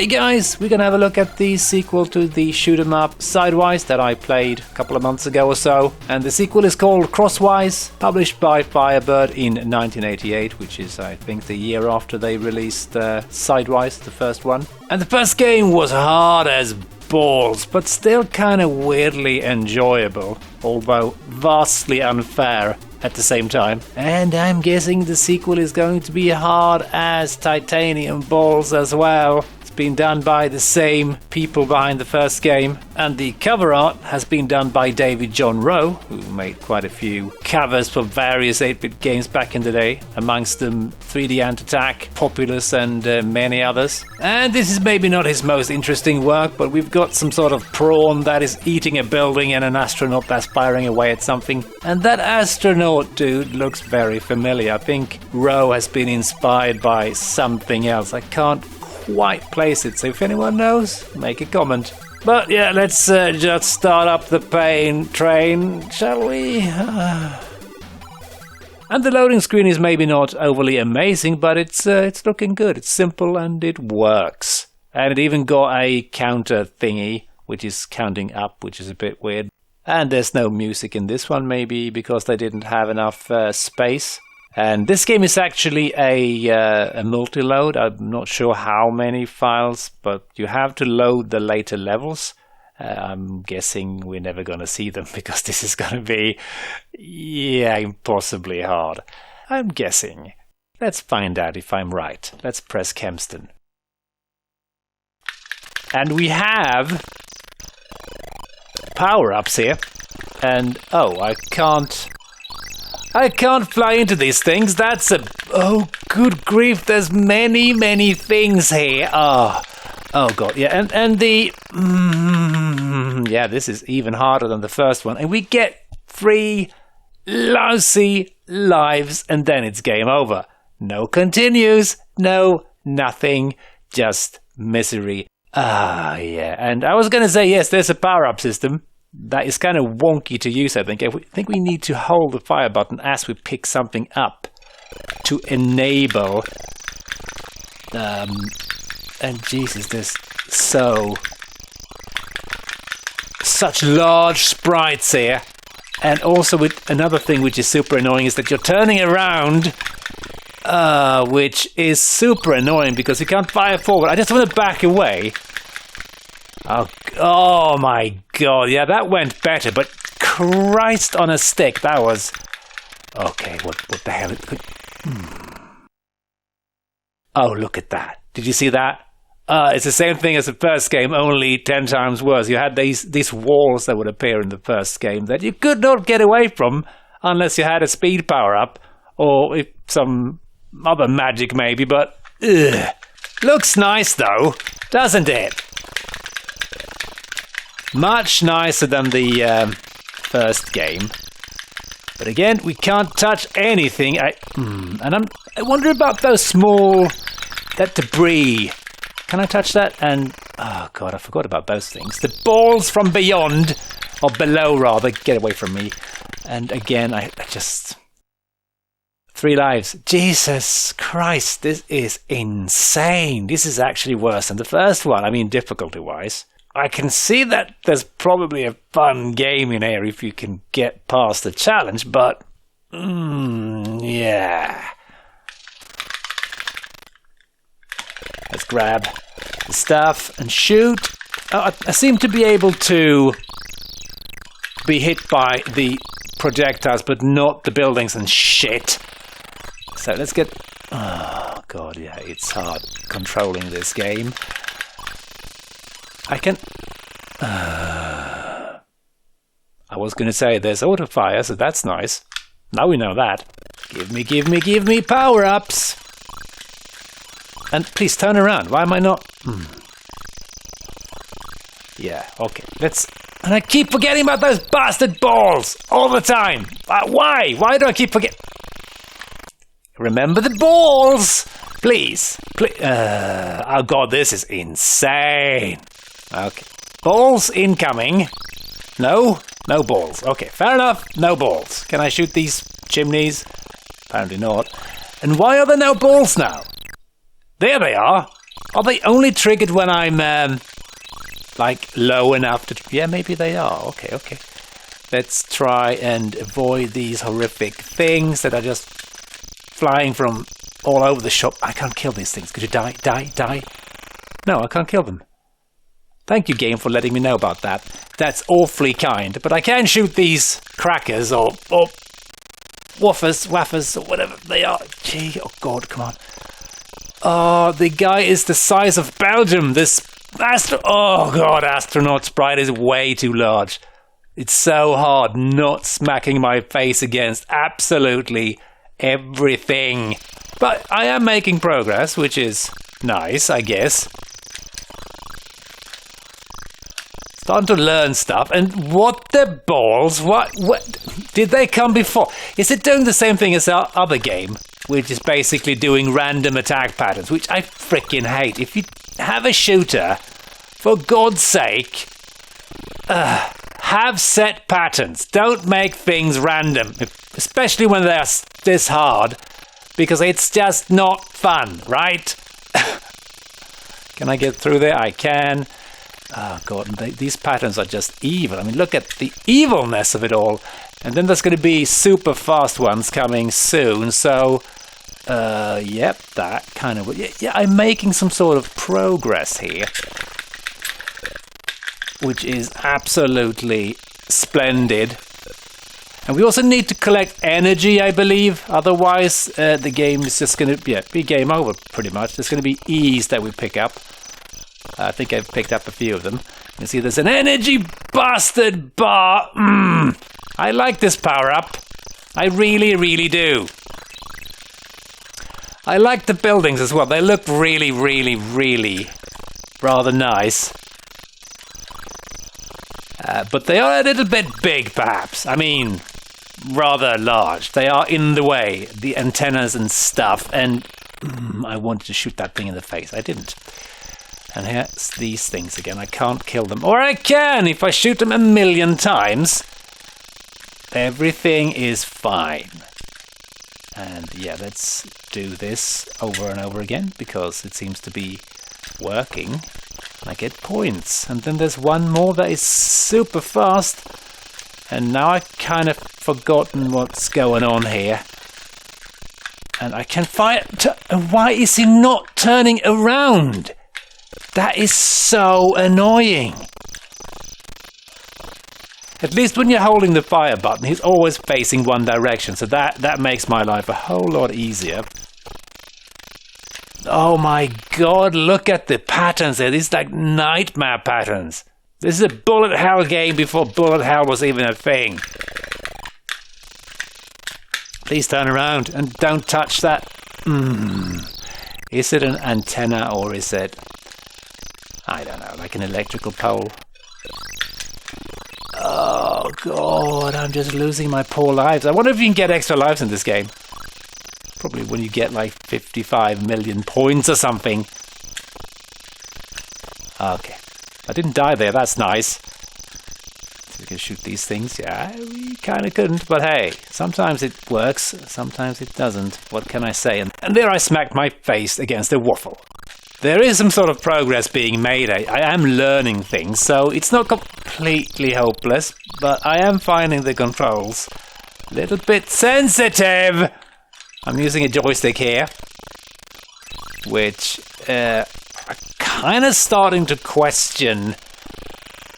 Hey guys, we're gonna have a look at the sequel to the shoot 'em up Sidewise that I played a couple of months ago or so. And the sequel is called Crosswize, published by Firebird in 1988, which is, I think, the year after they released Sidewise, the first one. And the first game was hard as balls, but still kind of weirdly enjoyable, although vastly unfair at the same time. And I'm guessing the sequel is going to be hard as titanium balls as well. It's been done by the same people behind the first game, and the cover art has been done by David John Rowe, who made quite a few covers for various 8-bit games back in the day, amongst them 3D Ant Attack, Populous, and many others. And this is maybe not his most interesting work, but we've got some sort of prawn that is eating a building and an astronaut that's firing away at something. And that astronaut dude looks very familiar. I think Rowe has been inspired by something else. I can't quite place it, so if anyone knows, make a comment. But yeah, let's just start up the train, shall we? And the loading screen is maybe not overly amazing, but it's looking good. It's simple and it works. And it even got a counter thingy, which is counting up, which is a bit weird. And there's no music in this one, maybe because they didn't have enough space. And this game is actually a multi-load. I'm not sure how many files, but you have to load the later levels. I'm guessing we're never going to see them because this is going to be, impossibly hard. I'm guessing. Let's find out if I'm right. Let's press Kempston. And we have power-ups here. And, I can't fly into these things. Oh, good grief. There's many things here. Oh God. Yeah. And the, this is even harder than the first one. And we get 3 lousy lives and then it's game over. No continues. No, nothing. Just misery. And I was going to say, yes, there's a power-up system. That is kind of wonky to use, I think. I think we need to hold the fire button as we pick something up to enable. And Jesus, there's such large sprites here. And also with another thing which is super annoying is that you're turning around, which is super annoying because you can't fire forward. I just want to back away. Oh my God, yeah, that went better, but Christ on a stick, that was... Okay, what the hell? Oh, look at that. Did you see that? It's the same thing as the first game, only 10 times worse. You had these walls that would appear in the first game that you could not get away from unless you had a speed power-up, or if some other magic maybe, but... Looks nice though, doesn't it? Much nicer than the first game. But again, we can't touch anything. I wonder about that debris. Can I touch that? And, oh God, I forgot about those things. The balls from beyond, or below rather, get away from me. And again, I just... 3 lives. Jesus Christ, this is insane. This is actually worse than the first one. I mean, difficulty-wise. I can see that there's probably a fun game in here if you can get past the challenge, but... yeah. Let's grab the stuff and shoot. I seem to be able to be hit by the projectiles, but not the buildings and shit. So let's get... Oh, God, yeah, it's hard controlling this game. I can... I was going to say there's auto fire, so that's nice. Now we know that. Give me power-ups! And please turn around. Why am I not... Yeah, okay. And I keep forgetting about those bastard balls! All the time! Why? Why do I keep forgetting... Remember the balls! Please. Oh God, this is insane. Okay. Balls incoming. No balls. Okay, fair enough. No balls. Can I shoot these chimneys? Apparently not. And why are there no balls now? There they are. Are they only triggered when I'm, like, low enough to... Yeah, maybe they are. Okay, okay. Let's try and avoid these horrific things that are just flying from all over the shop. I can't kill these things. Could you die? Die? Die? No, I can't kill them. Thank you, game, for letting me know about that. That's awfully kind. But I can shoot these crackers or waffers, or whatever they are. Gee, oh God, come on. Oh, the guy is the size of Belgium. This oh God, astronaut sprite is way too large. It's so hard not smacking my face against absolutely everything. But I am making progress, which is nice, I guess. Starting to learn stuff. And what the balls? What did they come before? Is it doing the same thing as our other game, which is basically doing random attack patterns, which I freaking hate. If you have a shooter, for God's sake, have set patterns. Don't make things random, especially when they are this hard, because it's just not fun, right? Can I get through there? I can. Oh God, these patterns are just evil. I mean, look at the evilness of it all. And then there's going to be super fast ones coming soon, so... yep, that kind of... Yeah, I'm making some sort of progress here. Which is absolutely splendid. And we also need to collect energy, I believe. Otherwise, the game is just going to be game over, pretty much. There's going to be E's that we pick up. I think I've picked up a few of them. You see, there's an energy bastard bar. I like this power-up. I really, really do. I like the buildings as well. They look really, really, really rather nice. But they are a little bit big, perhaps. I mean, rather large. They are in the way, the antennas and stuff. And I wanted to shoot that thing in the face. I didn't. And here's these things again. I can't kill them. Or I can if I shoot them 1,000,000 times. Everything is fine. And yeah, let's do this over and over again, because it seems to be working. I get points. And then there's one more that is super fast. And now I've kind of forgotten what's going on here. And I can fire... Why is he not turning around? That is so annoying. At least when you're holding the fire button, he's always facing one direction. So that makes my life a whole lot easier. Oh my God, look at the patterns there. These are like nightmare patterns. This is a bullet hell game before bullet hell was even a thing. Please turn around and don't touch that. Is it an antenna or is it... I don't know, like an electrical pole. Oh God, I'm just losing my poor lives. I wonder if you can get extra lives in this game. Probably when you get like 55 million points or something. Okay. I didn't die there, that's nice. So we can shoot these things. Yeah, we kind of couldn't, but hey, sometimes it works, sometimes it doesn't. What can I say? And there I smacked my face against a waffle. There is some sort of progress being made. I am learning things, so it's not completely hopeless, but I am finding the controls a little bit sensitive. I'm using a joystick here, which I'm kind of starting to question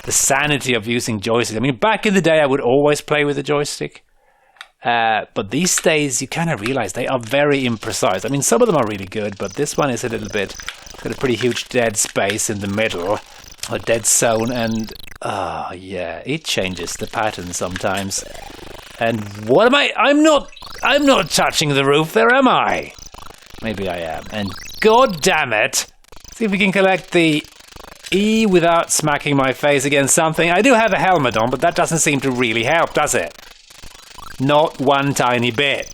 the sanity of using joystick. I mean, back in the day, I would always play with a joystick. But these days, you kind of realize they are very imprecise. I mean, some of them are really good, but this one is a little bit... got a pretty huge dead space in the middle, a dead zone, and... yeah, it changes the pattern sometimes. And what am I... I'm not touching the roof there, am I? Maybe I am. And God damn it! See if we can collect the E without smacking my face against something. I do have a helmet on, but that doesn't seem to really help, does it? Not one tiny bit.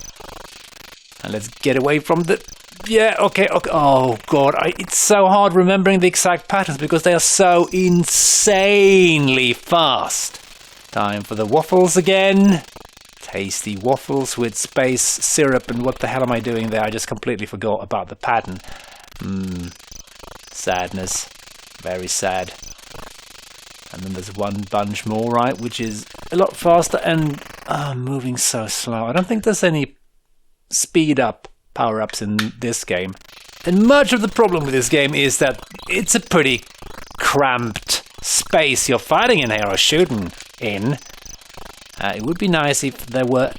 And let's get away from the... Yeah, okay. Oh, God. It's so hard remembering the exact patterns because they are so insanely fast. Time for the waffles again. Tasty waffles with space syrup. And what the hell am I doing there? I just completely forgot about the pattern. Sadness. Very sad. And then there's one bunch more, right, which is a lot faster and moving so slow. I don't think there's any speed up power-ups in this game. And much of the problem with this game is that it's a pretty cramped space you're fighting in here or shooting in. It would be nice if there were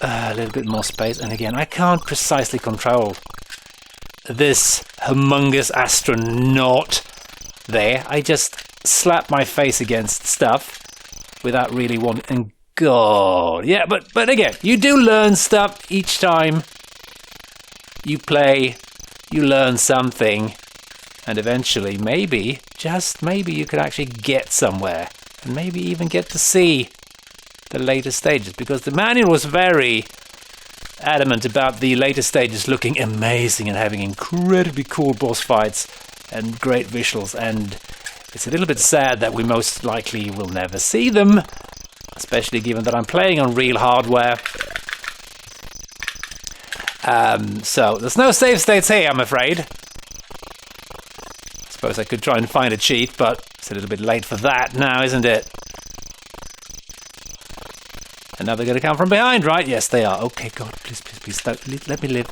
a little bit more space. And again, I can't precisely control this humongous astronaut there. I just slap my face against stuff without really wanting. And God, yeah, but again, you do learn stuff each time you play. You learn something, and eventually, maybe, just maybe, you could actually get somewhere, and maybe even get to see the later stages, because the manual was very adamant about the later stages looking amazing and having incredibly cool boss fights and great visuals, and it's a little bit sad that we most likely will never see them, especially given that I'm playing on real hardware. So there's no save states here, I'm afraid. I suppose I could try and find a cheat, but it's a little bit late for that now, isn't it? And now they're going to come from behind, right? Yes, they are. Okay, God, please, please, please, let me live.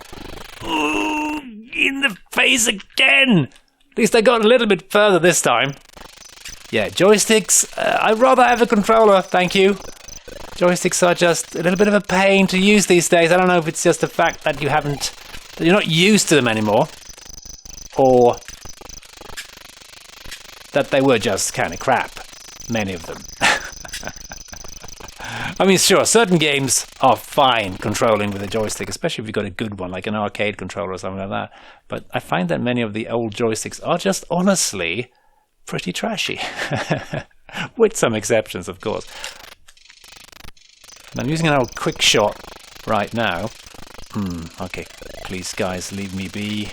Ooh, in the face again! At least I got a little bit further this time. Yeah, joysticks. I'd rather have a controller, thank you. Joysticks are just a little bit of a pain to use these days. I don't know if it's just the fact that you're not used to them anymore, or that they were just kind of crap, many of them. I mean, sure, certain games are fine controlling with a joystick, especially if you've got a good one, like an arcade controller or something like that. But I find that many of the old joysticks are just honestly pretty trashy. With some exceptions, of course. I'm using an old quick shot right now. Okay, please guys, leave me be.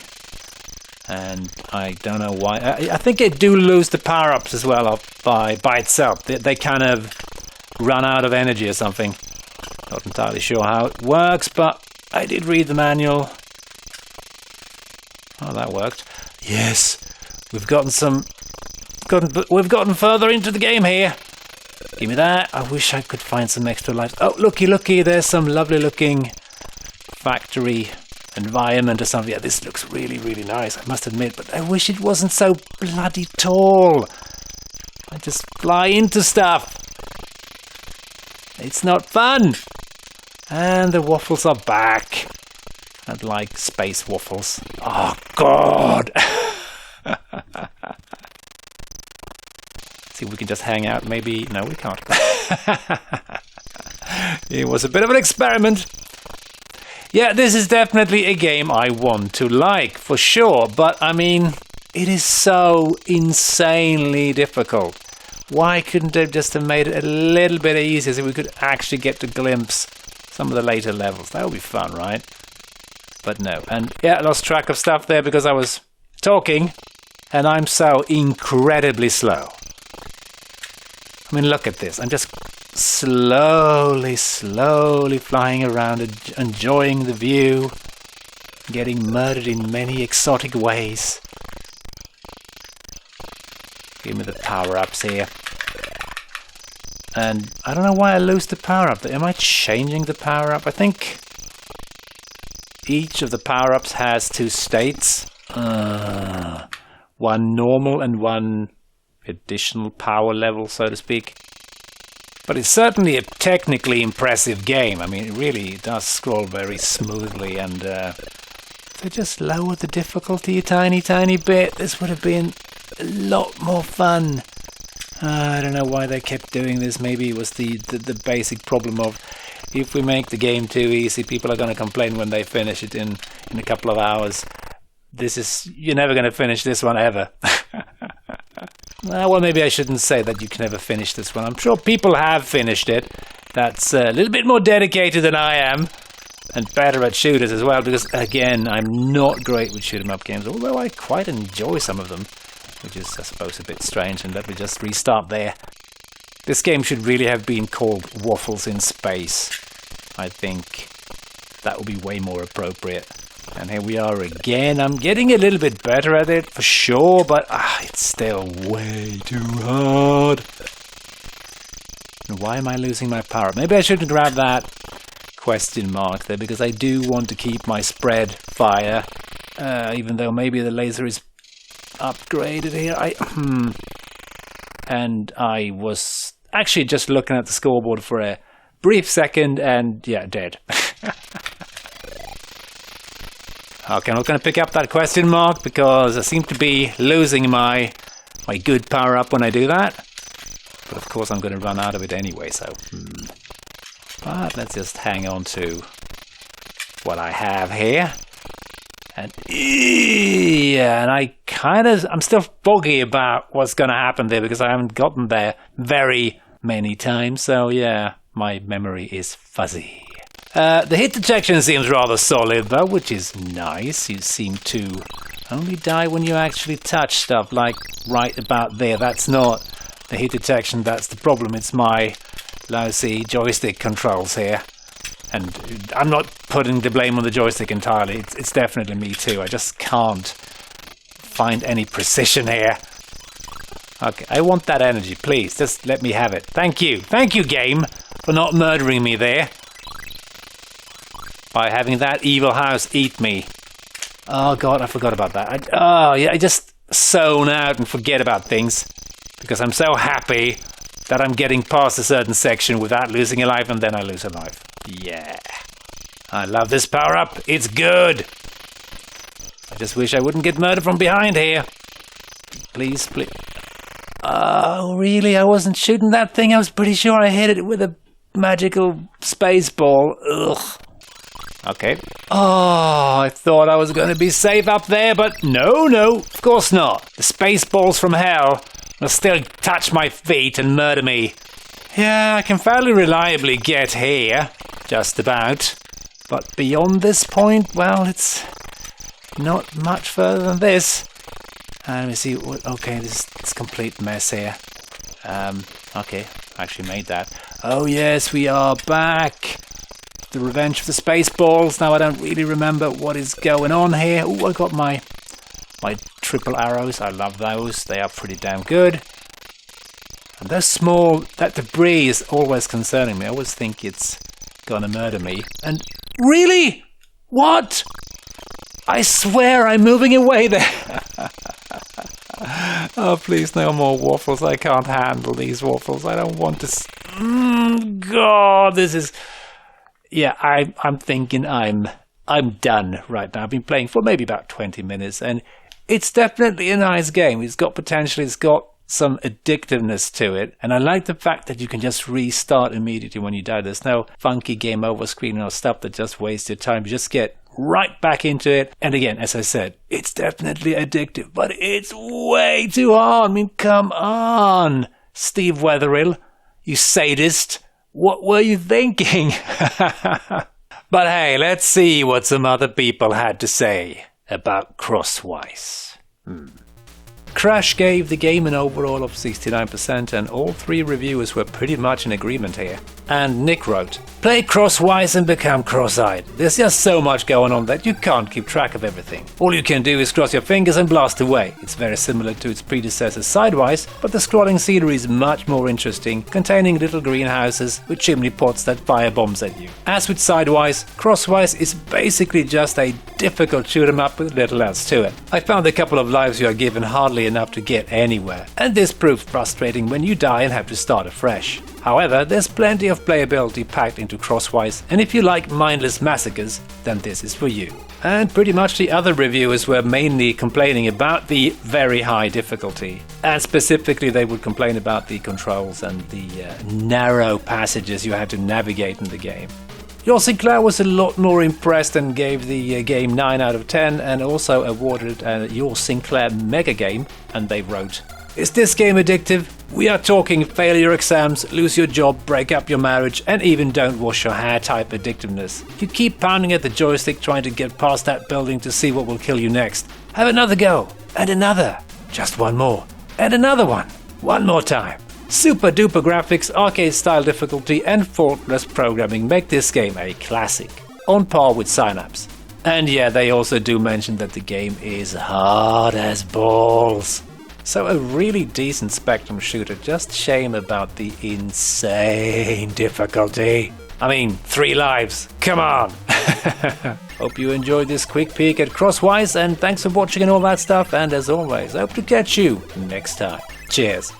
And I don't know why. I think it do lose the power-ups as well by itself. They kind of run out of energy or something. Not entirely sure how it works, but I did read the manual. Oh, that worked. Yes, we've gotten further into the game here. Give me that. I wish I could find some extra lives. Oh, looky, there's some lovely looking factory environment or something. Yeah, this looks really, really nice, I must admit, but I wish it wasn't so bloody tall. I just fly into stuff. It's not fun. And the waffles are back. I'd like space waffles. Oh, God. See if we can just hang out, maybe. No, we can't. It was a bit of an experiment. Yeah, this is definitely a game I want to like, for sure. But, I mean, it is so insanely difficult. Why couldn't they just have made it a little bit easier so we could actually get to glimpse some of the later levels? That would be fun, right? But no. And, yeah, I lost track of stuff there because I was talking. And I'm so incredibly slow. I mean, look at this. I'm just slowly flying around, enjoying the view, getting murdered in many exotic ways. Give me the power-ups here. And I don't know why I lose the power-up. Am I changing the power-up? I think each of the power-ups has two states. One normal and one additional power level, so to speak. But it's certainly a technically impressive game. I mean, it really does scroll very smoothly, and if they just lowered the difficulty a tiny bit, this would have been a lot more fun. I don't know why they kept doing this. Maybe it was the basic problem of, if we make the game too easy, people are going to complain when they finish it in a couple of hours. You're never going to finish this one ever. Well, maybe I shouldn't say that you can never finish this one. I'm sure people have finished it. That's a little bit more dedicated than I am. And better at shooters as well, because, again, I'm not great with shoot-'em-up games, although I quite enjoy some of them, which is, I suppose, a bit strange, and let me just restart there. This game should really have been called Waffles in Space. I think that would be way more appropriate. And here we are again. I'm getting a little bit better at it, for sure, but it's still way too hard. And why am I losing my power? Maybe I shouldn't grab that question mark there, because I do want to keep my spread fire, even though maybe the laser is upgraded here. And I was actually just looking at the scoreboard for a brief second, and yeah, dead. Okay, I'm not going to pick up that question mark because I seem to be losing my good power up when I do that. But of course I'm going to run out of it anyway, so... But let's just hang on to what I have here. And yeah, and I'm still foggy about what's going to happen there because I haven't gotten there very many times. So yeah, my memory is fuzzy. The hit detection seems rather solid though, which is nice. You seem to only die when you actually touch stuff, like right about there. That's not the hit detection, that's the problem. It's my lousy joystick controls here. And I'm not putting the blame on the joystick entirely. It's definitely me too. I just can't find any precision here. Okay, I want that energy, please. Just let me have it. Thank you. Thank you, game, for not murdering me there. By having that evil house eat me. Oh god, I forgot about that. I just zone out and forget about things. Because I'm so happy that I'm getting past a certain section without losing a life, and then I lose a life. Yeah. I love this power-up. It's good. I just wish I wouldn't get murdered from behind here. Please, please. Oh, really? I wasn't shooting that thing? I was pretty sure I hit it with a magical space ball. Ugh. Okay. Oh, I thought I was going to be safe up there, but no, of course not. The space balls from hell will still touch my feet and murder me. Yeah, I can fairly reliably get here, just about. But beyond this point, well, it's not much further than this. Let me see. Okay, this is a complete mess here. Okay, I actually made that. Oh yes, we are back. The revenge of the space balls. Now I don't really remember what is going on here. Oh, I got my triple arrows. I love those. They are pretty damn good. And those small, that debris is always concerning me. I always think it's gonna murder me. And really? What? I swear I'm moving away there. Oh, please, no more waffles. I can't handle these waffles. I don't want to... God, this is... Yeah, I'm thinking I'm done right now. I've been playing for maybe about 20 minutes, and it's definitely a nice game. It's got potential. It's got some addictiveness to it, and I like the fact that you can just restart immediately when you die. There's no funky game over screen or stuff that just wastes your time. You just get right back into it. And again, as I said, it's definitely addictive, but it's way too hard. I mean, come on, Steve Wetherill, you sadist. What were you thinking? But hey, let's see what some other people had to say about Crosswize. Crash gave the game an overall of 69%, and all three reviewers were pretty much in agreement here. And Nick wrote, "Play Crosswize and become cross-eyed. There's just so much going on that you can't keep track of everything. All you can do is cross your fingers and blast away. It's very similar to its predecessor Sidewise, but the scrolling scenery is much more interesting, containing little greenhouses with chimney pots that fire bombs at you. As with Sidewise, Crosswize is basically just a difficult shoot 'em up with little else to it. I found a couple of lives you are given hardly enough to get anywhere, and this proved frustrating when you die and have to start afresh. However, there's plenty of playability packed into Crosswize, and if you like mindless massacres, then this is for you." And pretty much the other reviewers were mainly complaining about the very high difficulty. And specifically they would complain about the controls and the narrow passages you had to navigate in the game. Your Sinclair was a lot more impressed and gave the game 9 out of 10, and also awarded Your Sinclair Mega Game, and they wrote, "Is this game addictive? We are talking fail your exams, lose your job, break up your marriage, and even don't wash your hair type addictiveness. You keep pounding at the joystick trying to get past that building to see what will kill you next. Have another go, and another, just one more, and another one more time. Super duper graphics, arcade style difficulty, and faultless programming make this game a classic, on par with Synapse. And yeah, they also do mention that the game is hard as balls. So a really decent Spectrum shooter, just shame about the insane difficulty. I mean, 3 lives, come on! Hope you enjoyed this quick peek at Crosswize, and thanks for watching and all that stuff, and as always, I hope to catch you next time. Cheers!